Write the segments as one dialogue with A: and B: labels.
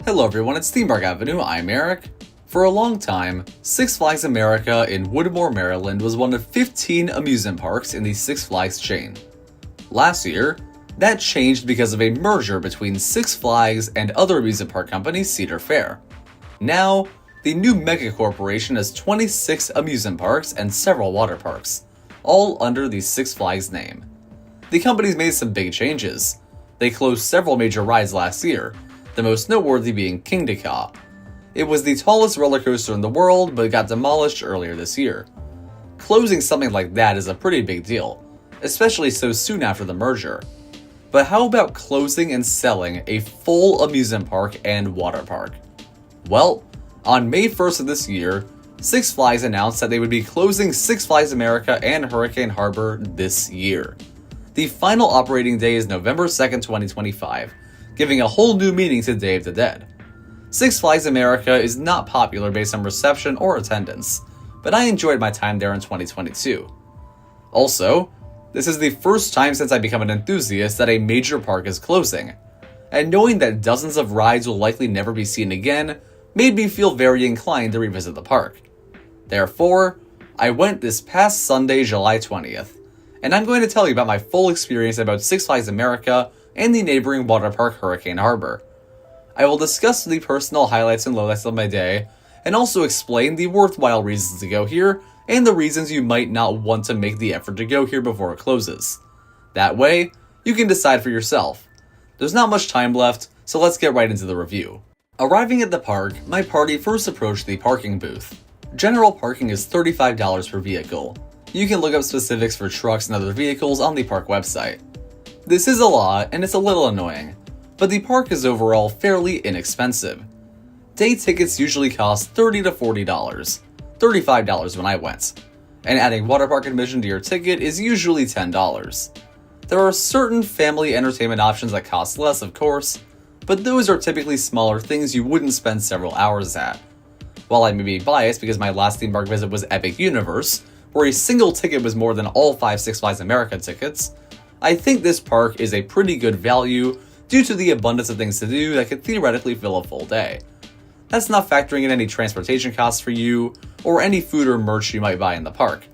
A: Hello everyone, it's Theme Park Avenue, I'm Eric. For a long time, Six Flags America in Woodmore, Maryland was one of 15 amusement parks in the Six Flags chain. Last year, that changed because of a merger between Six Flags and other amusement park company Cedar Fair. Now, the new mega corporation has 26 amusement parks and several water parks, all under the Six Flags name. The company's made some big changes. They closed several major rides last year, the most noteworthy being King Ka. It was the tallest roller coaster in the world, but got demolished earlier this year. Closing something like that is a pretty big deal, especially so soon after the merger. But how about closing and selling a full amusement park and water park? Well, on May 1st of this year, Six Flags announced that they would be closing Six Flags America and Hurricane Harbor this year. The final operating day is November 2nd, 2025, giving a whole new meaning to Day of the Dead. Six Flags America is not popular based on reception or attendance, but I enjoyed my time there in 2022. Also, this is the first time since I become an enthusiast that a major park is closing, and knowing that dozens of rides will likely never be seen again made me feel very inclined to revisit the park. Therefore, I went this past Sunday, July 20th, and I'm going to tell you about my full experience about Six Flags America and the neighboring water park Hurricane Harbor. I will discuss the personal highlights and lowlights of my day, and also explain the worthwhile reasons to go here, and the reasons you might not want to make the effort to go here before it closes. That way, you can decide for yourself. There's not much time left, so let's get right into the review. Arriving at the park, my party first approached the parking booth. General parking is $35 per vehicle. You can look up specifics for trucks and other vehicles on the park website. This is a lot, and it's a little annoying, but the park is overall fairly inexpensive. Day tickets usually cost $30 to $40, $35 when I went, and adding water park admission to your ticket is usually $10. There are certain family entertainment options that cost less, of course, but those are typically smaller things you wouldn't spend several hours at. While I may be biased because my last theme park visit was Epic Universe, where a single ticket was more than all 5 Six Flags America tickets, I think this park is a pretty good value due to the abundance of things to do that could theoretically fill a full day. That's not factoring in any transportation costs for you, or any food or merch you might buy in the park.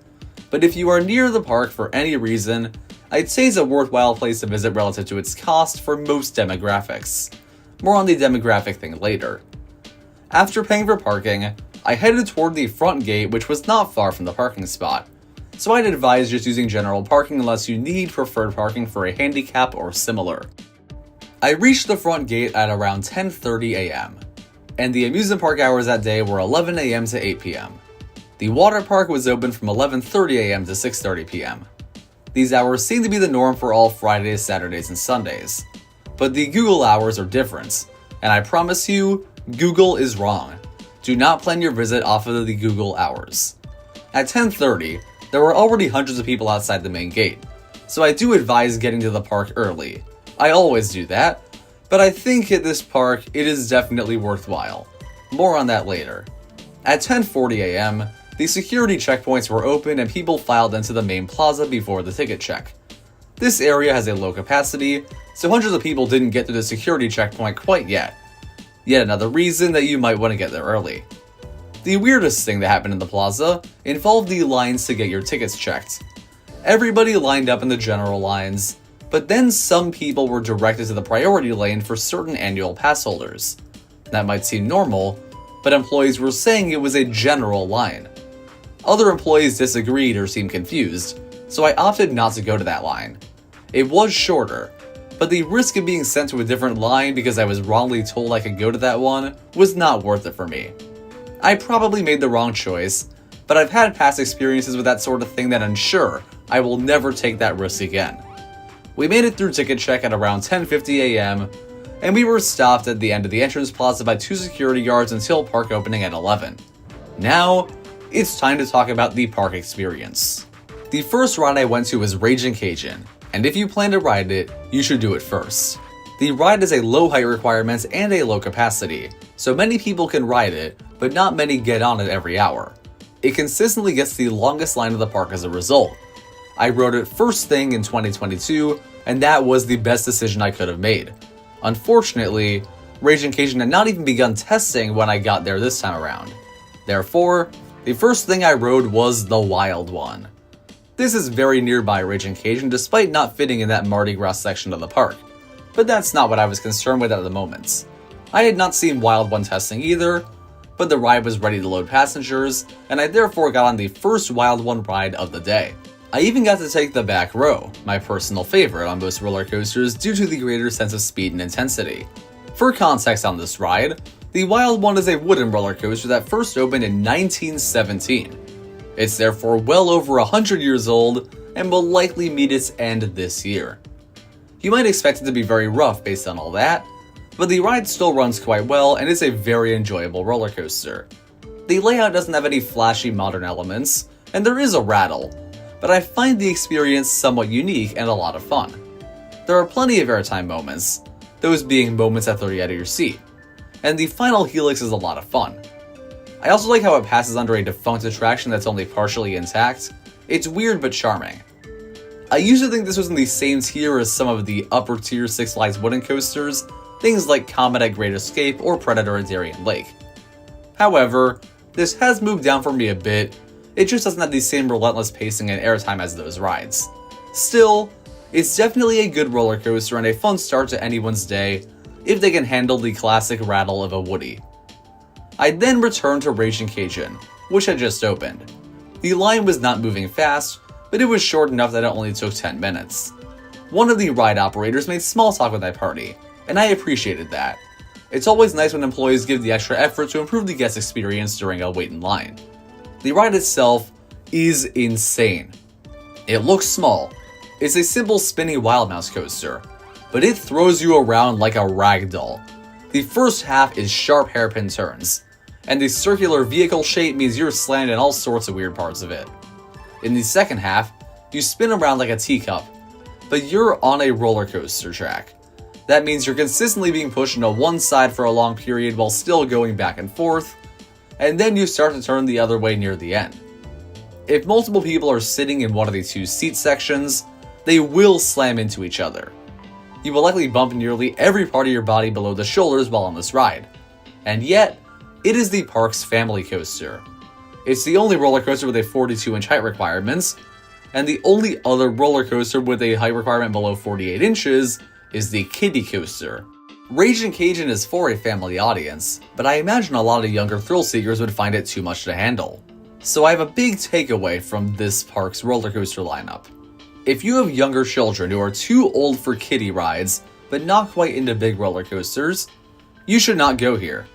A: But if you are near the park for any reason, I'd say it's a worthwhile place to visit relative to its cost for most demographics. More on the demographic thing later. After paying for parking, I headed toward the front gate, which was not far from the parking spot, so I'd advise just using general parking unless you need preferred parking for a handicap or similar. I reached the front gate at around 10:30 a.m., and the amusement park hours that day were 11 a.m. to 8 p.m. The water park was open from 11:30 a.m. to 6:30 p.m. These hours seem to be the norm for all Fridays, Saturdays, and Sundays. But the Google hours are different, and I promise you, Google is wrong. Do not plan your visit off of the Google hours. At 10:30, there were already hundreds of people outside the main gate, so I do advise getting to the park early. I always do that, but I think at this park it is definitely worthwhile. More on that later. At 10:40 a.m., the security checkpoints were open and people filed into the main plaza before the ticket check. This area has a low capacity, so hundreds of people didn't get through the security checkpoint quite yet. Yet another reason that you might want to get there early. The weirdest thing that happened in the plaza involved the lines to get your tickets checked. Everybody lined up in the general lines, but then some people were directed to the priority lane for certain annual pass holders. That might seem normal, but employees were saying it was a general line. Other employees disagreed or seemed confused, so I opted not to go to that line. It was shorter, but the risk of being sent to a different line because I was wrongly told I could go to that one was not worth it for me. I probably made the wrong choice, but I've had past experiences with that sort of thing that ensure I will never take that risk again. We made it through ticket check at around 10:50 a.m., and we were stopped at the end of the entrance plaza by 2 security guards until park opening at 11. Now, it's time to talk about the park experience. The first ride I went to was Ragin Cajun, and if you plan to ride it, you should do it first. The ride has a low height requirement and a low capacity, so many people can ride it, but not many get on it every hour. It consistently gets the longest line of the park as a result. I rode it first thing in 2022, and that was the best decision I could have made. Unfortunately, Ragin Cajun had not even begun testing when I got there this time around. Therefore, the first thing I rode was the Wild One. This is very nearby Ragin Cajun despite not fitting in that Mardi Gras section of the park, but that's not what I was concerned with at the moment. I had not seen Wild One testing either, but the ride was ready to load passengers, and I therefore got on the first Wild One ride of the day. I even got to take the back row, my personal favorite on most roller coasters due to the greater sense of speed and intensity. For context on this ride, the Wild One is a wooden roller coaster that first opened in 1917. It's therefore well over 100 years old and will likely meet its end this year. You might expect it to be very rough based on all that, but the ride still runs quite well and is a very enjoyable roller coaster. The layout doesn't have any flashy modern elements, and there is a rattle, but I find the experience somewhat unique and a lot of fun. There are plenty of airtime moments, those being moments that throw you out of your seat, and the final helix is a lot of fun. I also like how it passes under a defunct attraction that's only partially intact. It's weird but charming. I used to think this was in the same tier as some of the upper tier Six Flags wooden coasters, things like Comet at Great Escape or Predator at Darien Lake. However, this has moved down for me a bit. It just doesn't have the same relentless pacing and airtime as those rides. Still, it's definitely a good roller coaster and a fun start to anyone's day if they can handle the classic rattle of a Woody. I then returned to Ragin Cajun, which had just opened. The line was not moving fast, but it was short enough that it only took 10 minutes. One of the ride operators made small talk with my party, and I appreciated that. It's always nice when employees give the extra effort to improve the guest experience during a wait in line. The ride itself is insane. It looks small. It's a simple spinning wild mouse coaster, but it throws you around like a rag doll. The first half is sharp hairpin turns, and the circular vehicle shape means you're slammed in all sorts of weird parts of it. In the second half, you spin around like a teacup, but you're on a roller coaster track. That means you're consistently being pushed into one side for a long period while still going back and forth, and then you start to turn the other way near the end. If multiple people are sitting in one of the two seat sections, they will slam into each other. You will likely bump nearly every part of your body below the shoulders while on this ride. And yet, it is the park's family coaster. It's the only roller coaster with a 42-inch height requirements, and the only other roller coaster with a height requirement below 48 inches is the kiddie coaster. Ragin Cajun is for a family audience, but I imagine a lot of younger thrill seekers would find it too much to handle. So I have a big takeaway from this park's roller coaster lineup. If you have younger children who are too old for kiddie rides, but not quite into big roller coasters, you should not go here.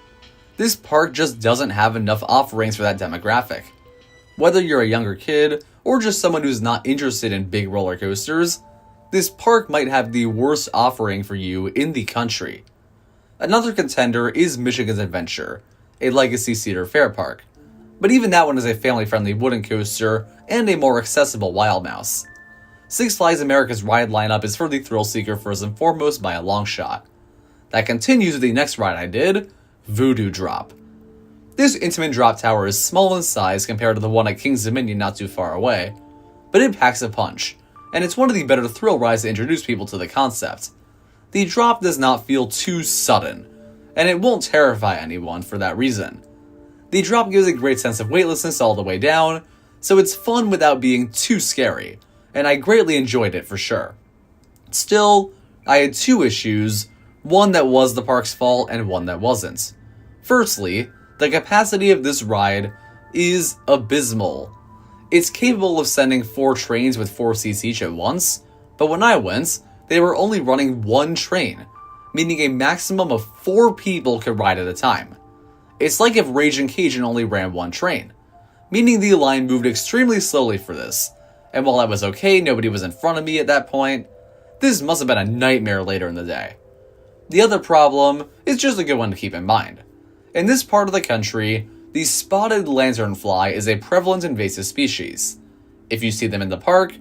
A: This park just doesn't have enough offerings for that demographic. Whether you're a younger kid, or just someone who's not interested in big roller coasters, this park might have the worst offering for you in the country. Another contender is Michigan's Adventure, a legacy Cedar Fair park, but even that one is a family-friendly wooden coaster and a more accessible wild mouse. Six Flags America's ride lineup is for the thrill seeker first and foremost by a long shot. That continues with the next ride I did, Voodoo Drop. This intimate drop tower is small in size compared to the one at King's Dominion not too far away, but it packs a punch, and it's one of the better thrill rides to introduce people to the concept. The drop does not feel too sudden, and it won't terrify anyone for that reason. The drop gives a great sense of weightlessness all the way down, so it's fun without being too scary, and I greatly enjoyed it for sure. Still, I had two issues, one that was the park's fault and one that wasn't. Firstly, the capacity of this ride is abysmal. It's capable of sending 4 trains with 4 seats each at once, but when I went, they were only running 1 train, meaning a maximum of 4 people could ride at a time. It's like if Ragin Cajun only ran 1 train, meaning the line moved extremely slowly for this, and while I was okay, nobody was in front of me at that point, this must have been a nightmare later in the day. The other problem is just a good one to keep in mind. In this part of the country, the spotted lanternfly is a prevalent invasive species. If you see them in the park,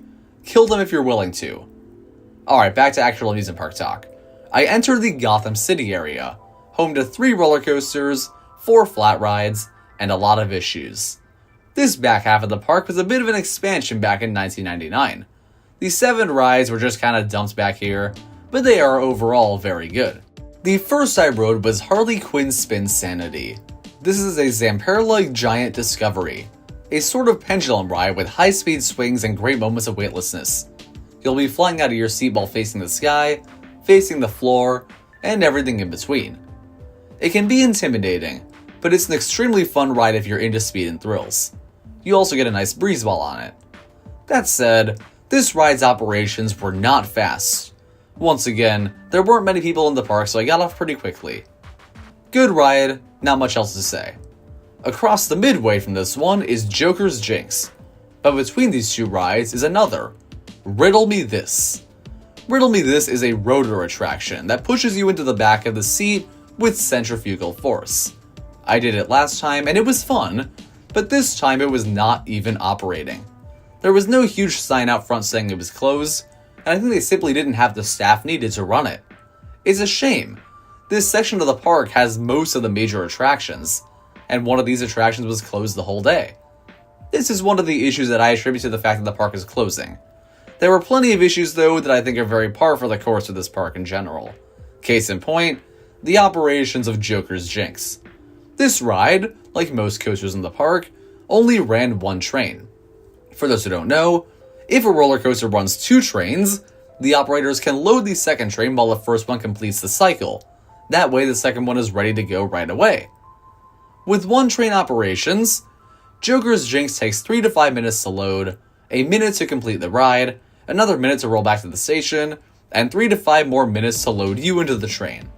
A: kill them if you're willing to. Alright, back to actual amusement park talk. I entered the Gotham City area, home to 3 roller coasters, 4 flat rides, and a lot of issues. This back half of the park was a bit of an expansion back in 1999. The 7 rides were just kinda dumped back here, but they are overall very good. The first I rode was Harley Quinn Spin Sanity. This is a Zamperla giant discovery, a sort of pendulum ride with high-speed swings and great moments of weightlessness. You'll be flying out of your seat while facing the sky, facing the floor, and everything in between. It can be intimidating, but it's an extremely fun ride if you're into speed and thrills. You also get a nice breeze while on it. That said, this ride's operations were not fast. Once again, there weren't many people in the park, so I got off pretty quickly. Good ride, not much else to say. Across the midway from this one is Joker's Jinx, but between these two rides is another, Riddle Me This. Riddle Me This is a rotor attraction that pushes you into the back of the seat with centrifugal force. I did it last time and it was fun, but this time it was not even operating. There was no huge sign out front saying it was closed, and I think they simply didn't have the staff needed to run it. It's a shame. This section of the park has most of the major attractions, and one of these attractions was closed the whole day. This is one of the issues that I attribute to the fact that the park is closing. There were plenty of issues though that I think are very par for the course of this park in general. Case in point, the operations of Joker's Jinx. This ride, like most coasters in the park, only ran one train. For those who don't know, if a roller coaster runs two trains, the operators can load the second train while the first one completes the cycle. That way the second one is ready to go right away. With one train operations, Joker's Jinx takes 3 to 5 minutes to load, a minute to complete the ride, another minute to roll back to the station, and 3 to 5 more minutes to load you into the train.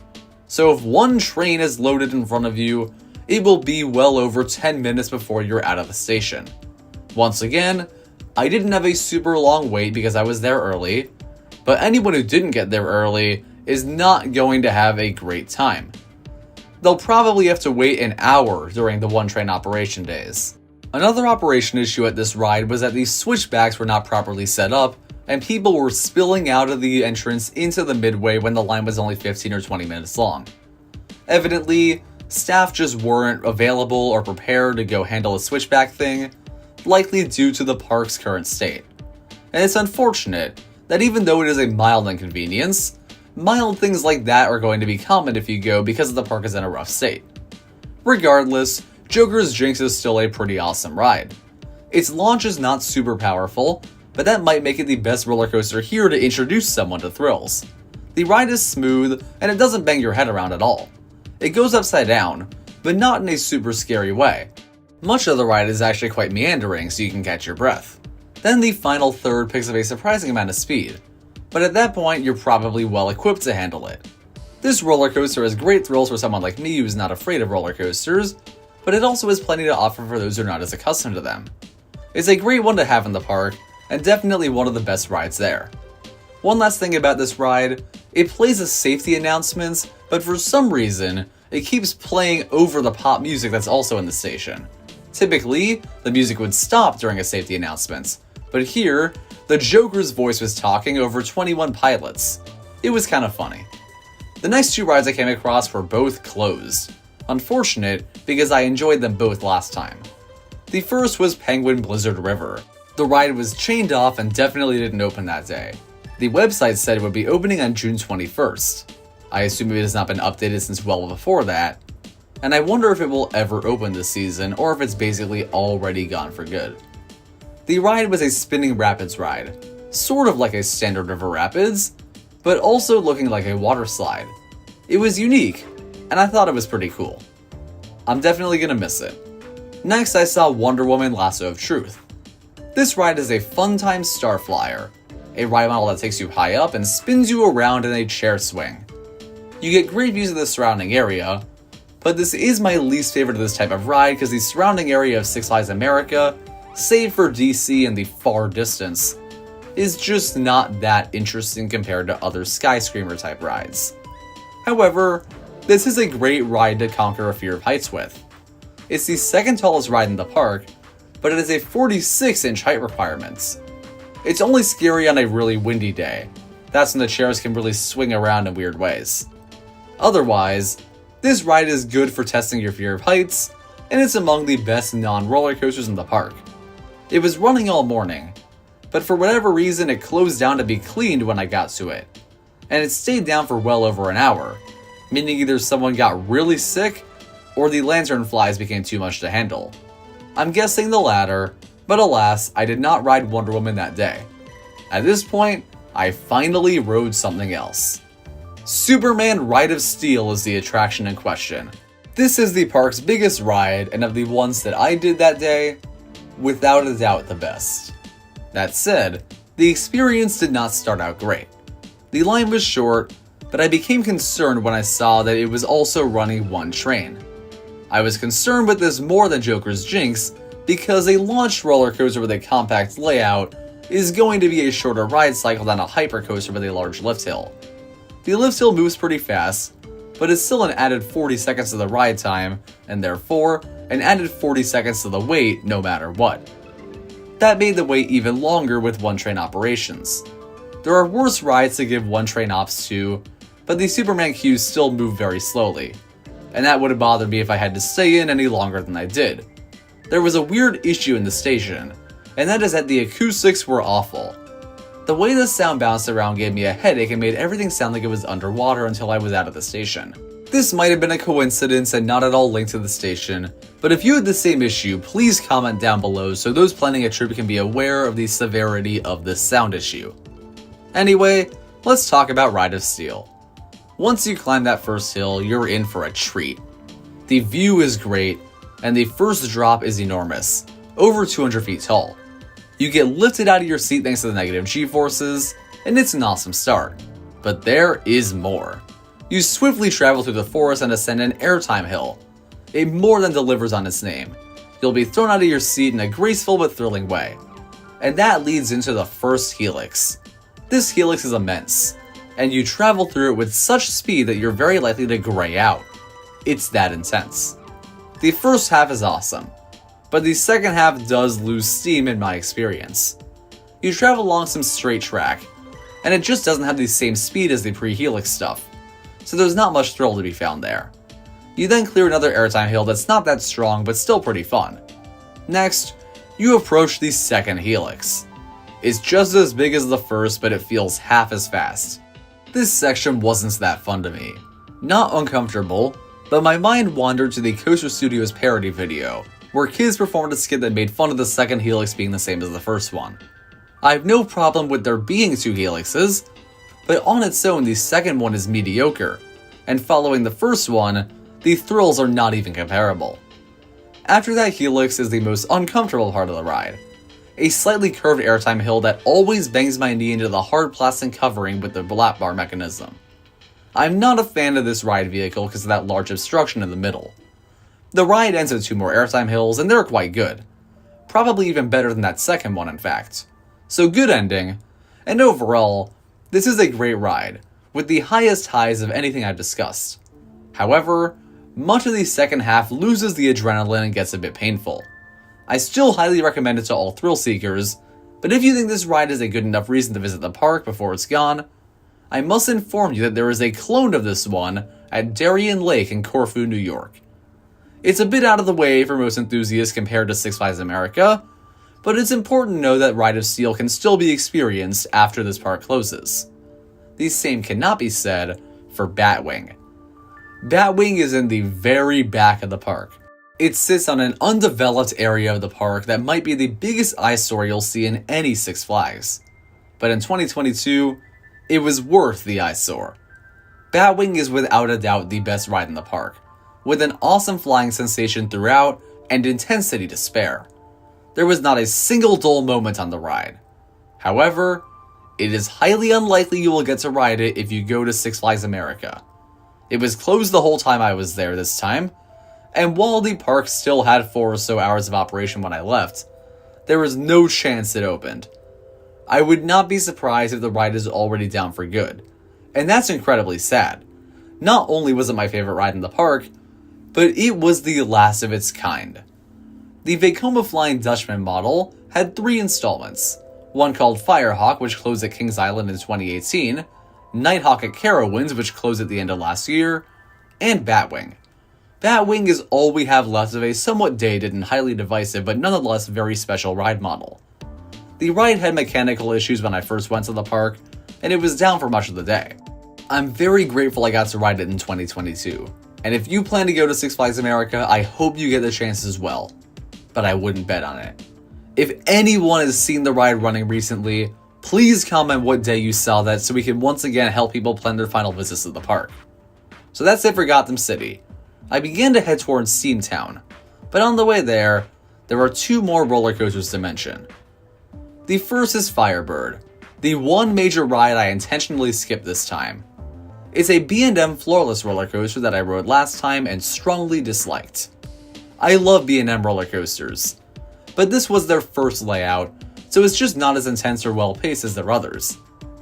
A: So if one train is loaded in front of you, it will be well over 10 minutes before you're out of the station. Once again, I didn't have a super long wait because I was there early, but anyone who didn't get there early is not going to have a great time. They'll probably have to wait an hour during the one train operation days. Another operation issue at this ride was that the switchbacks were not properly set up, and people were spilling out of the entrance into the midway when the line was only 15 or 20 minutes long. Evidently, staff just weren't available or prepared to go handle a switchback thing, likely due to the park's current state. And it's unfortunate that even though it is a mild inconvenience, mild things like that are going to be common if you go because the park is in a rough state. Regardless, Joker's Jinx is still a pretty awesome ride. Its launch is not super powerful, but that might make it the best roller coaster here to introduce someone to thrills. The ride is smooth, and it doesn't bang your head around at all. It goes upside down, but not in a super scary way. Much of the ride is actually quite meandering, so you can catch your breath. Then the final third picks up a surprising amount of speed, but at that point you're probably well equipped to handle it. This roller coaster has great thrills for someone like me who's not afraid of roller coasters, but it also has plenty to offer for those who are not as accustomed to them. It's a great one to have in the park, and definitely one of the best rides there. One last thing about this ride, it plays a safety announcements, but for some reason, it keeps playing over the pop music that's also in the station. Typically, the music would stop during a safety announcements, but here, the Joker's voice was talking over 21 pilots. It was kind of funny. The next two rides I came across were both closed. Unfortunate, because I enjoyed them both last time. The first was Penguin Blizzard River. The ride was chained off and definitely didn't open that day. The website said it would be opening on June 21st. I assume it has not been updated since well before that, and I wonder if it will ever open this season or if it's basically already gone for good. The ride was a spinning rapids ride, sort of like a standard river rapids, but also looking like a water slide. It was unique, and I thought it was pretty cool. I'm definitely gonna miss it. Next, I saw Wonder Woman Lasso of Truth. This ride is a fun-time star flyer, a ride model that takes you high up and spins you around in a chair swing. You get great views of the surrounding area, but this is my least favorite of this type of ride because the surrounding area of Six Flags America, save for DC and the far distance, is just not that interesting compared to other skyscraper type rides. However, this is a great ride to conquer a fear of heights with. It's the second tallest ride in the park, but it is a 46-inch height requirement. It's only scary on a really windy day. That's when the chairs can really swing around in weird ways. Otherwise, this ride is good for testing your fear of heights, and it's among the best non-roller coasters in the park. It was running all morning, but for whatever reason it closed down to be cleaned when I got to it, and it stayed down for well over an hour, meaning either someone got really sick or the lantern flies became too much to handle. I'm guessing the latter, but alas, I did not ride Wonder Woman that day. At this point, I finally rode something else. Superman Ride of Steel is the attraction in question. This is the park's biggest ride, and of the ones that I did that day, without a doubt the best. That said, the experience did not start out great. The line was short, but I became concerned when I saw that it was also running one train. I was concerned with this more than Joker's Jinx, because a launched roller coaster with a compact layout is going to be a shorter ride cycle than a hypercoaster with a large lift hill. The lift hill moves pretty fast, but it's still an added 40 seconds to the ride time, and therefore, an added 40 seconds to the wait no matter what. That made the wait even longer with one-train operations. There are worse rides to give one-train ops to, but the Superman queues still move very slowly, and that would have bothered me if I had to stay in any longer than I did. There was a weird issue in the station, and that is that the acoustics were awful. The way the sound bounced around gave me a headache and made everything sound like it was underwater until I was out of the station. This might have been a coincidence and not at all linked to the station, but if you had the same issue, please comment down below so those planning a trip can be aware of the severity of this sound issue. Anyway, let's talk about Ride of Steel. Once you climb that first hill, you're in for a treat. The view is great, and the first drop is enormous, over 200 feet tall. You get lifted out of your seat thanks to the negative G-forces, and it's an awesome start. But there is more. You swiftly travel through the forest and ascend an airtime hill. It more than delivers on its name. You'll be thrown out of your seat in a graceful but thrilling way. And that leads into the first helix. This helix is immense, and you travel through it with such speed that you're very likely to gray out. It's that intense. The first half is awesome, but the second half does lose steam in my experience. You travel along some straight track, and it just doesn't have the same speed as the pre-helix stuff, so there's not much thrill to be found there. You then clear another airtime hill that's not that strong but still pretty fun. Next, you approach the second helix. It's just as big as the first, but it feels half as fast. This section wasn't that fun to me. Not uncomfortable, but my mind wandered to the Coaster Studios parody video, where kids performed a skit that made fun of the second helix being the same as the first one. I have no problem with there being two helixes, but on its own the second one is mediocre, and following the first one, the thrills are not even comparable. After that helix is the most uncomfortable part of the ride. A slightly curved airtime hill that always bangs my knee into the hard plastic covering with the lap bar mechanism. I'm not a fan of this ride vehicle because of that large obstruction in the middle. The ride ends at two more airtime hills and they're quite good. Probably even better than that second one in fact. So good ending, and overall, this is a great ride, with the highest highs of anything I've discussed. However, much of the second half loses the adrenaline and gets a bit painful. I still highly recommend it to all thrill seekers, but if you think this ride is a good enough reason to visit the park before it's gone, I must inform you that there is a clone of this one at Darien Lake in Corfu, New York. It's a bit out of the way for most enthusiasts compared to Six Flags America, but it's important to know that Ride of Steel can still be experienced after this park closes. The same cannot be said for Batwing. Batwing is in the very back of the park. It sits on an undeveloped area of the park that might be the biggest eyesore you'll see in any Six Flags. But in 2022, it was worth the eyesore. Batwing is without a doubt the best ride in the park, with an awesome flying sensation throughout and intensity to spare. There was not a single dull moment on the ride. However, it is highly unlikely you will get to ride it if you go to Six Flags America. It was closed the whole time I was there this time, and while the park still had 4 or so hours of operation when I left, there was no chance it opened. I would not be surprised if the ride is already down for good, and that's incredibly sad. Not only was it my favorite ride in the park, but it was the last of its kind. The Vekoma Flying Dutchman model had 3 installments, one called Firehawk, which closed at Kings Island in 2018, Nighthawk at Carowinds, which closed at the end of last year, and Batwing. Batwing is all we have left of a somewhat dated and highly divisive but nonetheless very special ride model. The ride had mechanical issues when I first went to the park, and it was down for much of the day. I'm very grateful I got to ride it in 2022. And if you plan to go to Six Flags America, I hope you get the chance as well. But I wouldn't bet on it. If anyone has seen the ride running recently, please comment what day you saw that so we can once again help people plan their final visits to the park. So that's it for Gotham City. I began to head towards SteamTown, but on the way there are 2 more roller coasters to mention. The first is Firebird, the one major ride I intentionally skipped this time. It's a B&M floorless roller coaster that I rode last time and strongly disliked. I love B&M roller coasters, but this was their first layout, so it's just not as intense or well paced as their others.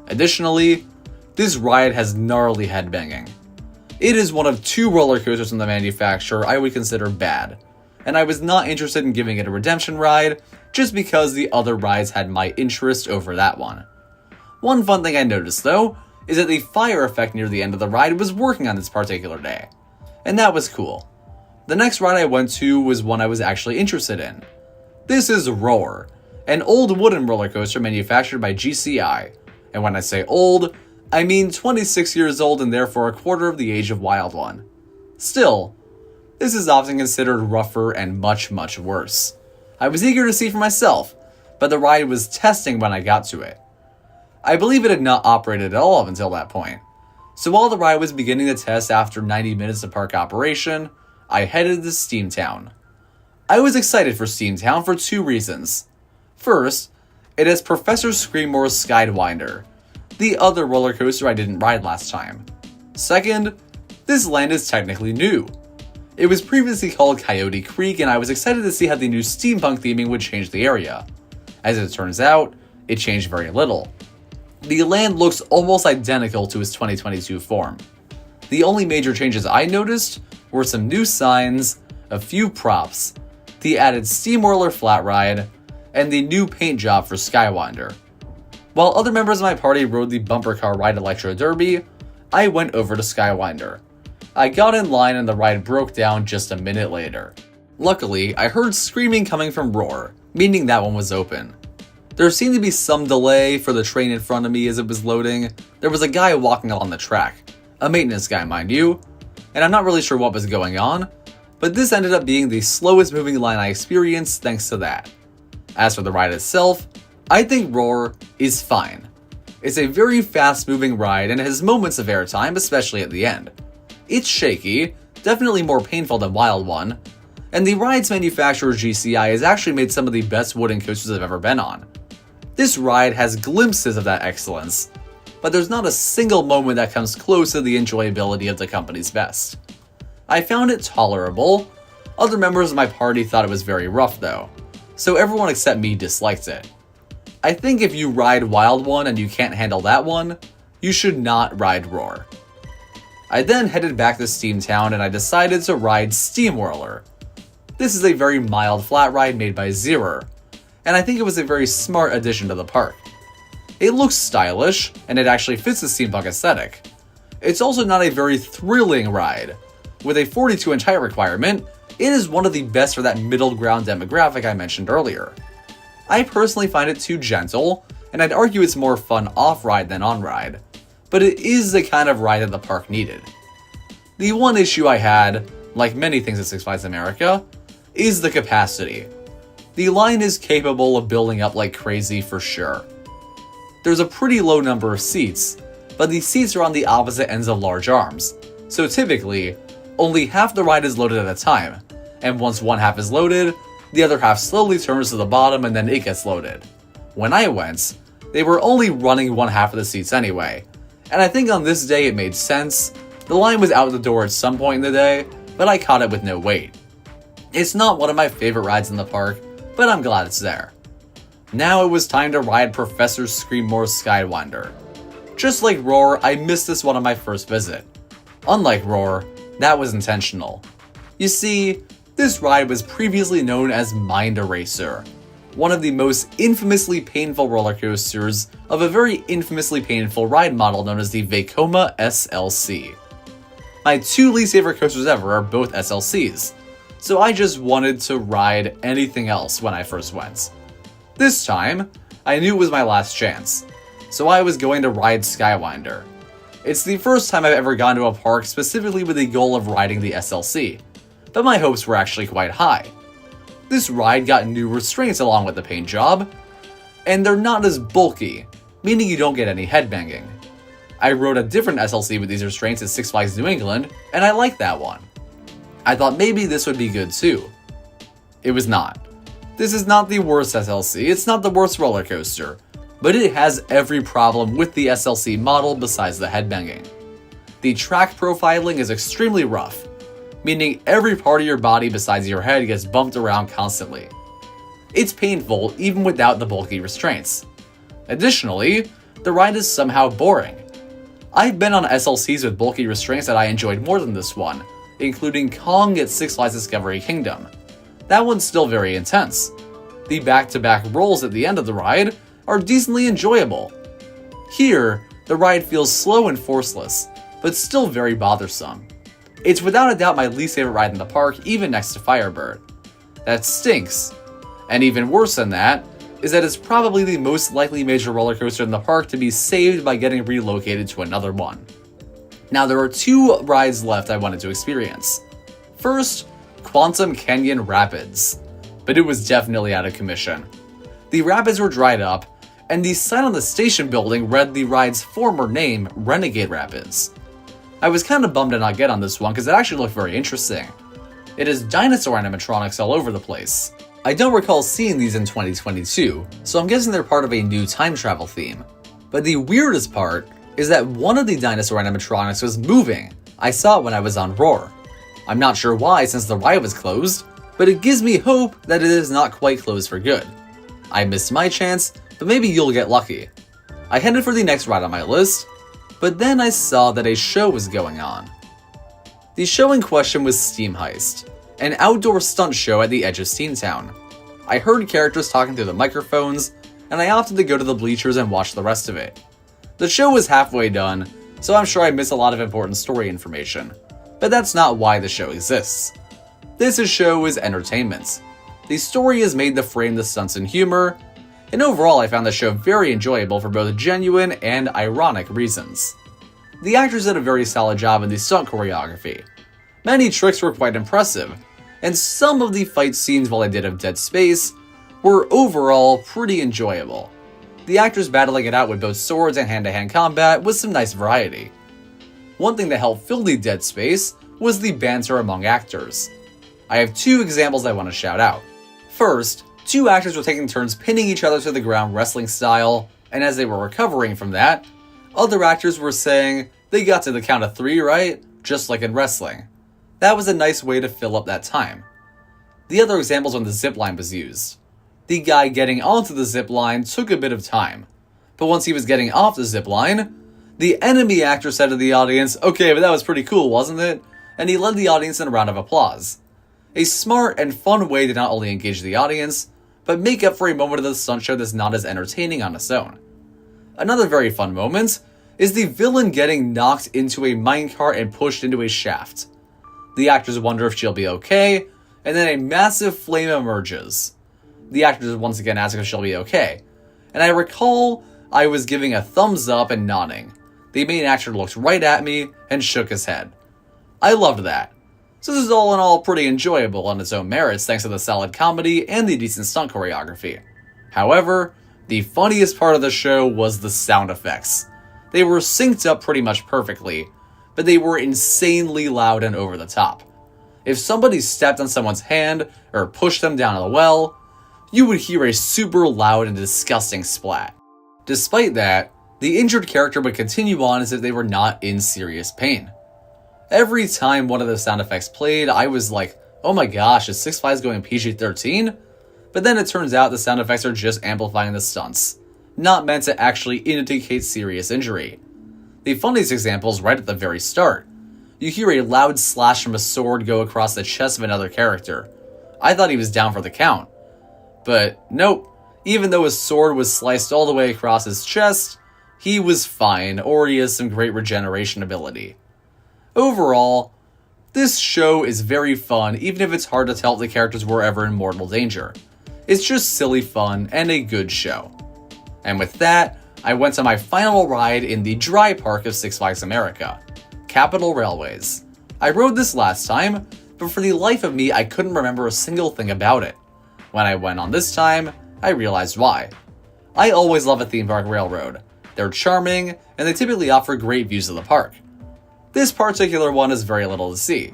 A: Additionally, this ride has gnarly headbanging. It is one of 2 roller coasters from the manufacturer I would consider bad, and I was not interested in giving it a redemption ride just because the other rides had my interest over that one. One fun thing I noticed though is that the fire effect near the end of the ride was working on this particular day, and that was cool. The next ride I went to was one I was actually interested in. This is Roar, an old wooden roller coaster manufactured by GCI, and when I say old, I mean 26 years old and therefore a quarter of the age of Wild One. Still, this is often considered rougher and much worse. I was eager to see for myself, but the ride was testing when I got to it. I believe it had not operated at all up until that point. So while the ride was beginning to test after 90 minutes of park operation, I headed to SteamTown. I was excited for SteamTown for 2 reasons. First, it has Professor Screamore's SkyWinder, the other roller coaster I didn't ride last time. Second, this land is technically new. It was previously called Coyote Creek, and I was excited to see how the new steampunk theming would change the area. As it turns out, it changed very little. The land looks almost identical to its 2022 form. The only major changes I noticed were some new signs, a few props, the added SteamWhirler flat ride, and the new paint job for SkyWinder. While other members of my party rode the bumper car ride Electro Derby, I went over to SkyWinder. I got in line and the ride broke down just a minute later. Luckily, I heard screaming coming from Roar, meaning that one was open. There seemed to be some delay for the train in front of me as it was loading. There was a guy walking along the track, a maintenance guy mind you, and I'm not really sure what was going on, but this ended up being the slowest moving line I experienced thanks to that. As for the ride itself, I think Roar is fine. It's a very fast moving ride and has moments of airtime, especially at the end. It's shaky, definitely more painful than Wild One, and the ride's manufacturer GCI has actually made some of the best wooden coasters I've ever been on. This ride has glimpses of that excellence, but there's not a single moment that comes close to the enjoyability of the company's best. I found it tolerable. Other members of my party thought it was very rough though, so everyone except me disliked it. I think if you ride Wild One and you can't handle that one, you should not ride Roar. I then headed back to SteamTown and I decided to ride SteamWhirler. This is a very mild flat ride made by Zero, and I think it was a very smart addition to the park. It looks stylish, and it actually fits the steampunk aesthetic. It's also not a very thrilling ride. With a 42-inch height requirement, it is one of the best for that middle ground demographic I mentioned earlier. I personally find it too gentle, and I'd argue it's more fun off-ride than on-ride, but it is the kind of ride that the park needed. The one issue I had, like many things at Six Flags America, is the capacity. The line is capable of building up like crazy for sure. There's a pretty low number of seats, but the seats are on the opposite ends of large arms, so typically, only half the ride is loaded at a time, and once one half is loaded, the other half slowly turns to the bottom and then it gets loaded. When I went, they were only running one half of the seats anyway, and I think on this day it made sense. The line was out the door at some point in the day, but I caught it with no wait. It's not one of my favorite rides in the park, but I'm glad it's there. Now it was time to ride Professor Screamore's SkyWinder. Just like Roar, I missed this one on my first visit. Unlike Roar, that was intentional. You see, this ride was previously known as Mind Eraser, one of the most infamously painful roller coasters of a very infamously painful ride model known as the Vekoma SLC. My 2 least favorite coasters ever are both SLCs, so I just wanted to ride anything else when I first went. This time, I knew it was my last chance, so I was going to ride SkyWinder. It's the first time I've ever gone to a park specifically with the goal of riding the SLC, but my hopes were actually quite high. This ride got new restraints along with the paint job, and they're not as bulky, meaning you don't get any headbanging. I rode a different SLC with these restraints at Six Flags New England, and I liked that one. I thought maybe this would be good too. It was not. This is not the worst SLC, it's not the worst roller coaster, but it has every problem with the SLC model besides the headbanging. The track profiling is extremely rough, meaning every part of your body besides your head gets bumped around constantly. It's painful even without the bulky restraints. Additionally, the ride is somehow boring. I've been on SLCs with bulky restraints that I enjoyed more than this one, including Kong at Six Flags Discovery Kingdom. That one's still very intense. The back-to-back rolls at the end of the ride are decently enjoyable. Here, the ride feels slow and forceless, but still very bothersome. It's without a doubt my least favorite ride in the park, even next to Firebird. That stinks. And even worse than that, is that it's probably the most likely major roller coaster in the park to be saved by getting relocated to another one. Now there are two rides left I wanted to experience. First, QuantumCanyon Rapids, but it was definitely out of commission. The rapids were dried up, and the sign on the station building read the ride's former name, Renegade Rapids. I was kind of bummed to not get on this one because it actually looked very interesting. It has dinosaur animatronics all over the place. I don't recall seeing these in 2022, so I'm guessing they're part of a new time travel theme. But the weirdest part is that one of the dinosaur animatronics was moving. I saw it when I was on Roar. I'm not sure why since the ride was closed, but it gives me hope that it is not quite closed for good. I missed my chance, but maybe you'll get lucky. I headed for the next ride on my list, but then I saw that a show was going on. The show in question was Steam Heist, an outdoor stunt show at the edge of SteamTown. I heard characters talking through the microphones, and I opted to go to the bleachers and watch the rest of it. The show was halfway done, so I'm sure I missed a lot of important story information, but that's not why the show exists. This show is entertainment. The story is made to frame the stunts and humor, and overall I found the show very enjoyable for both genuine and ironic reasons. The actors did a very solid job in the stunt choreography. Many tricks were quite impressive, and some of the fight scenes while I did of Dead Space were overall pretty enjoyable. The actors battling it out with both swords and hand-to-hand combat was some nice variety. One thing that helped fill the dead space was the banter among actors. I have two examples I want to shout out. First, two actors were taking turns pinning each other to the ground wrestling style, and as they were recovering from that, other actors were saying, "They got to the count of 3, right?" Just like in wrestling. That was a nice way to fill up that time. The other example is when the zipline was used. The guy getting onto the zipline took a bit of time, but once he was getting off the zipline, the enemy actor said to the audience, "Okay, but that was pretty cool, wasn't it?" And he led the audience in a round of applause. A smart and fun way to not only engage the audience, but make up for a moment of the stunt show that's not as entertaining on its own. Another very fun moment is the villain getting knocked into a minecart and pushed into a shaft. The actors wonder if she'll be okay, and then a massive flame emerges. The actors once again ask if she'll be okay, and I recall I was giving a thumbs up and nodding. The main actor looked right at me and shook his head. I loved that. So this is all in all pretty enjoyable on its own merits thanks to the solid comedy and the decent stunt choreography. However, the funniest part of the show was the sound effects. They were synced up pretty much perfectly, but they were insanely loud and over the top. If somebody stepped on someone's hand or pushed them down a well, you would hear a super loud and disgusting splat. Despite that, the injured character would continue on as if they were not in serious pain. Every time one of the sound effects played, I was like, oh my gosh, is Six Flags going PG-13? But then it turns out the sound effects are just amplifying the stunts, not meant to actually indicate serious injury. The funniest example is right at the very start. You hear a loud slash from a sword go across the chest of another character. I thought he was down for the count. But nope, even though his sword was sliced all the way across his chest, he was fine, or he has some great regeneration ability. Overall, this show is very fun, even if it's hard to tell if the characters were ever in mortal danger. It's just silly fun and a good show. And with that, I went to my final ride in the dry park of Six Flags America, Capital Railways. I rode this last time, but for the life of me I couldn't remember a single thing about it. When I went on this time, I realized why. I always love a theme park railroad. They're charming, and they typically offer great views of the park. This particular one is very little to see.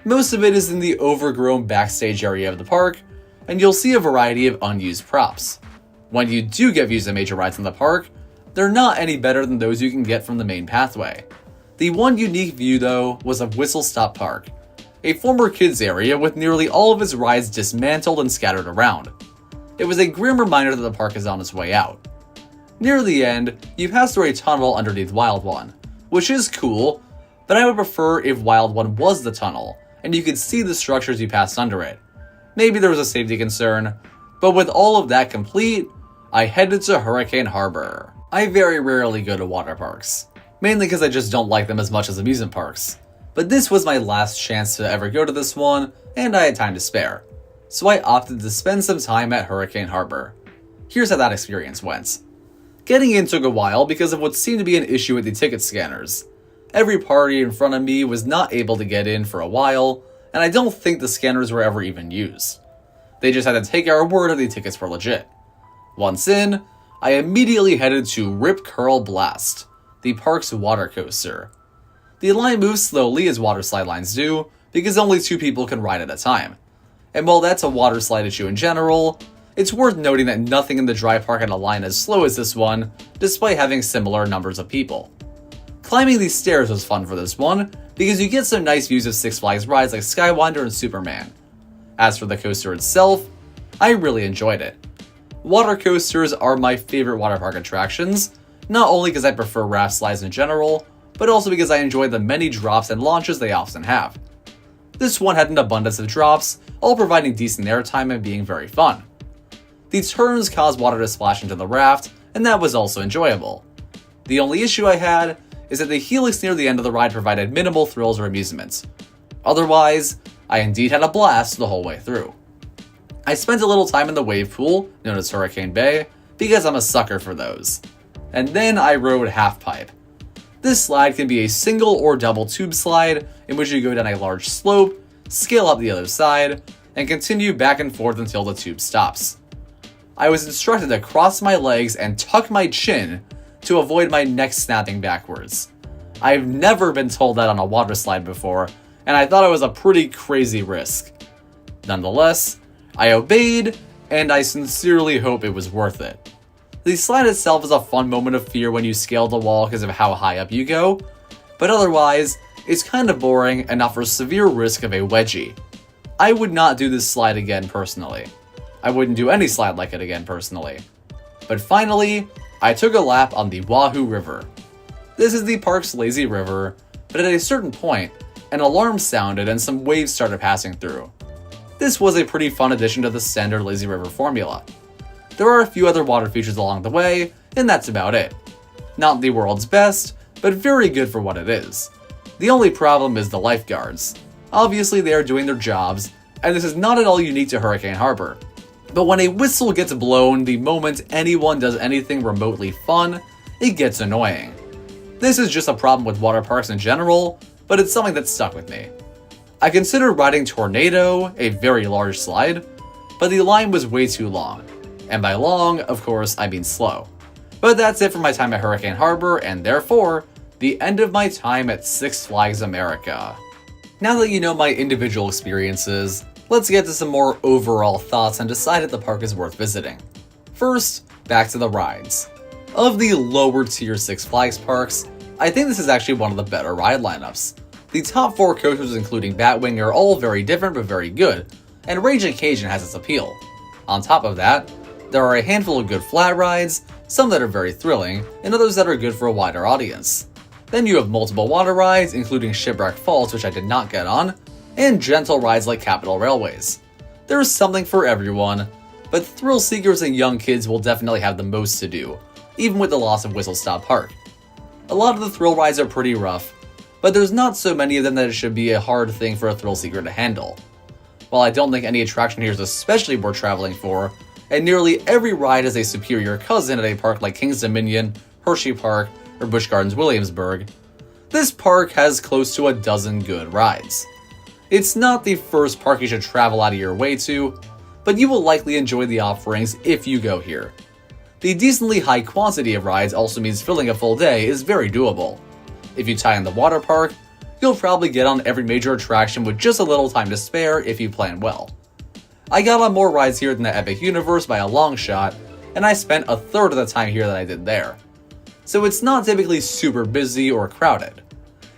A: Most of it is in the overgrown backstage area of the park, and you'll see a variety of unused props. When you do get views of major rides in the park, they're not any better than those you can get from the main pathway. The one unique view though was of Whistle Stop Park, a former kids area with nearly all of its rides dismantled and scattered around. It was a grim reminder that the park is on its way out. Near the end, you pass through a tunnel underneath Wild One, which is cool, but I would prefer if Wild One was the tunnel, and you could see the structures you passed under it. Maybe there was a safety concern, but with all of that complete, I headed to Hurricane Harbor. I very rarely go to water parks, mainly because I just don't like them as much as amusement parks. But this was my last chance to ever go to this one, and I had time to spare. So I opted to spend some time at Hurricane Harbor. Here's how that experience went. Getting in took a while because of what seemed to be an issue with the ticket scanners. Every party in front of me was not able to get in for a while, and I don't think the scanners were ever even used. They just had to take our word that the tickets were legit. Once in, I immediately headed to Rip Curl Blast, the park's water coaster. The line moves slowly as water slide lines do, because only 2 people can ride at a time. And while that's a water slide issue in general, it's worth noting that nothing in the dry park had a line as slow as this one, despite having similar numbers of people. Climbing these stairs was fun for this one, because you get some nice views of Six Flags rides like SkyWinder and Superman. As for the coaster itself, I really enjoyed it. Water coasters are my favorite water park attractions, not only because I prefer raft slides in general, but also because I enjoy the many drops and launches they often have. This one had an abundance of drops, all providing decent airtime and being very fun. The turns caused water to splash into the raft, and that was also enjoyable. The only issue I had is that the helix near the end of the ride provided minimal thrills or amusements. Otherwise, I indeed had a blast the whole way through. I spent a little time in the wave pool, known as Hurricane Bay, because I'm a sucker for those. And then I rode Half Pipe. This slide can be a single or double tube slide in which you go down a large slope, scale up the other side, and continue back and forth until the tube stops. I was instructed to cross my legs and tuck my chin to avoid my neck snapping backwards. I've never been told that on a water slide before, and I thought it was a pretty crazy risk. Nonetheless, I obeyed, and I sincerely hope it was worth it. The slide itself is a fun moment of fear when you scale the wall because of how high up you go, but otherwise, it's kind of boring and offers severe risk of a wedgie. I would not do this slide again personally. I wouldn't do any slide like it again personally. But finally, I took a lap on the Wahoo River. This is the park's lazy river, but at a certain point, an alarm sounded and some waves started passing through. This was a pretty fun addition to the standard lazy river formula. There are a few other water features along the way, and that's about it. Not the world's best, but very good for what it is. The only problem is the lifeguards. Obviously they are doing their jobs, and this is not at all unique to Hurricane Harbor. But when a whistle gets blown the moment anyone does anything remotely fun, it gets annoying. This is just a problem with water parks in general, but it's something that stuck with me. I considered riding Tornado, a very large slide, but the line was way too long. And by long, of course, I mean slow. But that's it for my time at Hurricane Harbor, and therefore, the end of my time at Six Flags America. Now that you know my individual experiences, let's get to some more overall thoughts and decide if the park is worth visiting. First, back to the rides. Of the lower tier Six Flags parks, I think this is actually one of the better ride lineups. The top 4 coasters, including Batwing, are all very different but very good, and Ragin Cajun has its appeal. On top of that, there are a handful of good flat rides, some that are very thrilling, and others that are good for a wider audience. Then you have multiple water rides, including Shipwreck Falls, which I did not get on, and gentle rides like Capital Railways. There is something for everyone, but thrill seekers and young kids will definitely have the most to do, even with the loss of Whistle Stop Park. A lot of the thrill rides are pretty rough, but there's not so many of them that it should be a hard thing for a thrill seeker to handle. While I don't think any attraction here is especially worth traveling for, and nearly every ride is a superior cousin at a park like King's Dominion, Hershey Park, or Busch Gardens Williamsburg, this park has close to a dozen good rides. It's not the first park you should travel out of your way to, but you will likely enjoy the offerings if you go here. The decently high quantity of rides also means filling a full day is very doable. If you tie in the water park, you'll probably get on every major attraction with just a little time to spare if you plan well. I got on more rides here than the Epic Universe by a long shot, and I spent a third of the time here than I did there. So it's not typically super busy or crowded.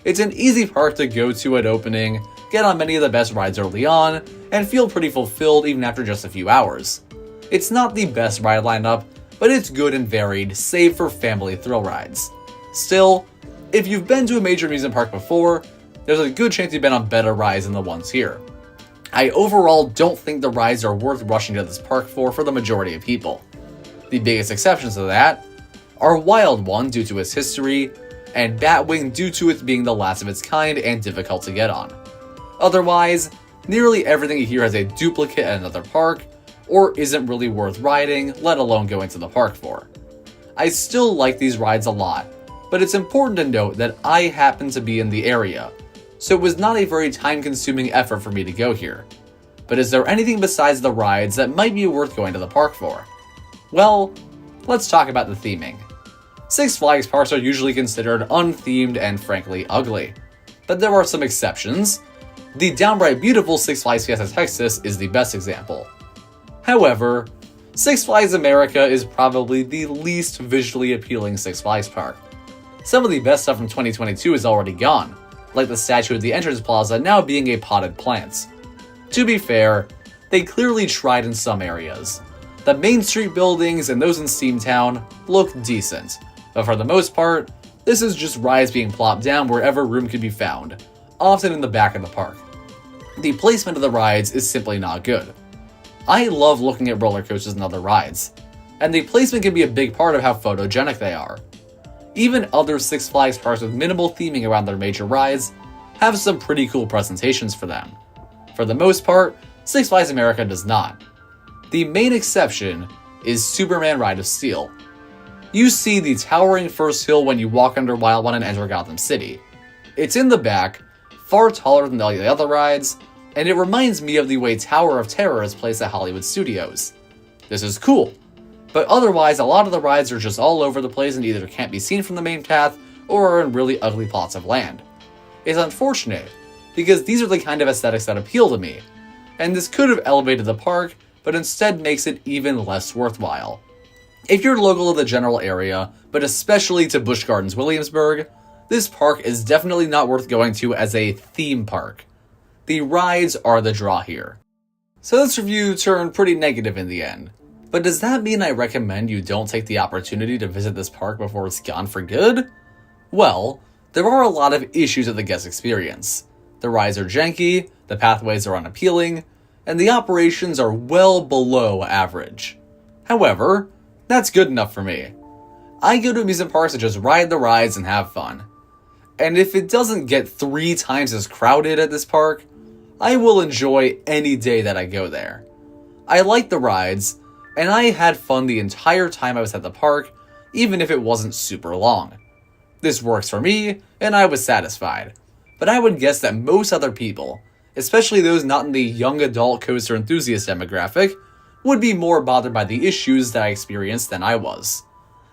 A: It's an easy park to go to at opening, get on many of the best rides early on, and feel pretty fulfilled even after just a few hours. It's not the best ride lineup, but it's good and varied, save for family thrill rides. Still, if you've been to a major amusement park before, there's a good chance you've been on better rides than the ones here. I overall don't think the rides are worth rushing to this park for the majority of people. The biggest exceptions to that are Wild One due to its history, and Batwing due to it being the last of its kind and difficult to get on. Otherwise, nearly everything here has a duplicate at another park, or isn't really worth riding, let alone going to the park for. I still like these rides a lot, but it's important to note that I happen to be in the area, so it was not a very time-consuming effort for me to go here. But is there anything besides the rides that might be worth going to the park for? Well, let's talk about the theming. Six Flags parks are usually considered unthemed and frankly ugly, but there are some exceptions. The downright beautiful Six Flags Fiesta Texas is the best example. However, Six Flags America is probably the least visually appealing Six Flags park. Some of the best stuff from 2022 is already gone, like the statue at the entrance plaza now being a potted plant. To be fair, they clearly tried in some areas. The Main Street buildings and those in SteamTown look decent, but for the most part, this is just rides being plopped down wherever room can be found, often in the back of the park. The placement of the rides is simply not good. I love looking at roller coasters and other rides, and the placement can be a big part of how photogenic they are. Even other Six Flags parks with minimal theming around their major rides have some pretty cool presentations for them. For the most part, Six Flags America does not. The main exception is Superman Ride of Steel. You see the towering first hill when you walk under Wild One and enter Gotham City. It's in the back, far taller than all the other rides, and it reminds me of the way Tower of Terror is placed at Hollywood Studios. This is cool, but otherwise a lot of the rides are just all over the place and either can't be seen from the main path or are in really ugly plots of land. It's unfortunate, because these are the kind of aesthetics that appeal to me, and this could have elevated the park, but instead makes it even less worthwhile. If you're local to the general area, but especially to Busch Gardens Williamsburg, this park is definitely not worth going to as a theme park. The rides are the draw here. So this review turned pretty negative in the end. But does that mean I recommend you don't take the opportunity to visit this park before it's gone for good? Well, there are a lot of issues with the guest experience. The rides are janky, the pathways are unappealing, and the operations are well below average. However, that's good enough for me. I go to amusement parks to just ride the rides and have fun. And if it doesn't get 3 times as crowded at this park, I will enjoy any day that I go there. I like the rides, and I had fun the entire time I was at the park, even if it wasn't super long. This works for me, and I was satisfied. But I would guess that most other people, especially those not in the young adult coaster enthusiast demographic, would be more bothered by the issues that I experienced than I was.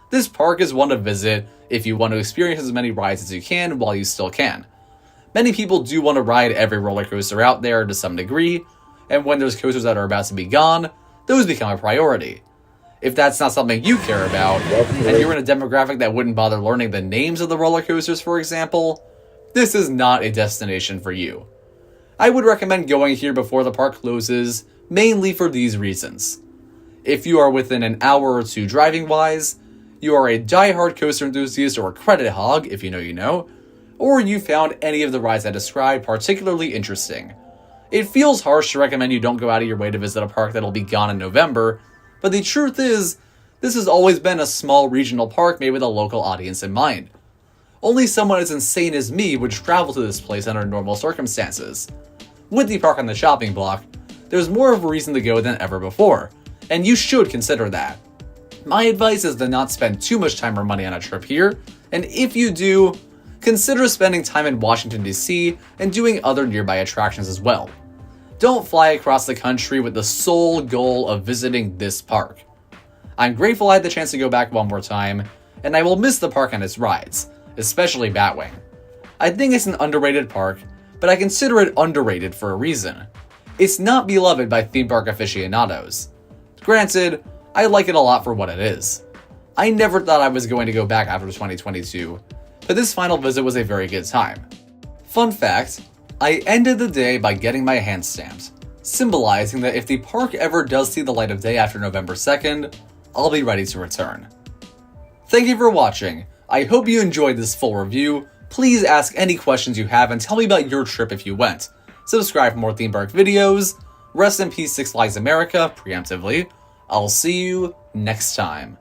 A: This park is one to visit if you want to experience as many rides as you can while you still can. Many people do want to ride every roller coaster out there to some degree, and when there's coasters that are about to be gone, those become a priority. If that's not something you care about, and you're in a demographic that wouldn't bother learning the names of the roller coasters, for example, this is not a destination for you. I would recommend going here before the park closes, mainly for these reasons. If you are within an hour or two driving-wise, you are a die-hard coaster enthusiast or a credit hog, if you know you know, or you found any of the rides I described particularly interesting. It feels harsh to recommend you don't go out of your way to visit a park that'll be gone in November, but the truth is, this has always been a small regional park made with a local audience in mind. Only someone as insane as me would travel to this place under normal circumstances. With the park on the shopping block, there's more of a reason to go than ever before, and you should consider that. My advice is to not spend too much time or money on a trip here, and if you do, consider spending time in Washington DC and doing other nearby attractions as well. Don't fly across the country with the sole goal of visiting this park. I'm grateful I had the chance to go back one more time, and I will miss the park and its rides, especially Batwing. I think it's an underrated park, but I consider it underrated for a reason. It's not beloved by theme park aficionados. Granted, I like it a lot for what it is. I never thought I was going to go back after 2022, but this final visit was a very good time. Fun fact, I ended the day by getting my hand stamped, symbolizing that if the park ever does see the light of day after November 2nd, I'll be ready to return. Thank you for watching. I hope you enjoyed this full review. Please ask any questions you have and tell me about your trip if you went. Subscribe for more theme park videos. Rest in peace Six Flags America, preemptively. I'll see you next time.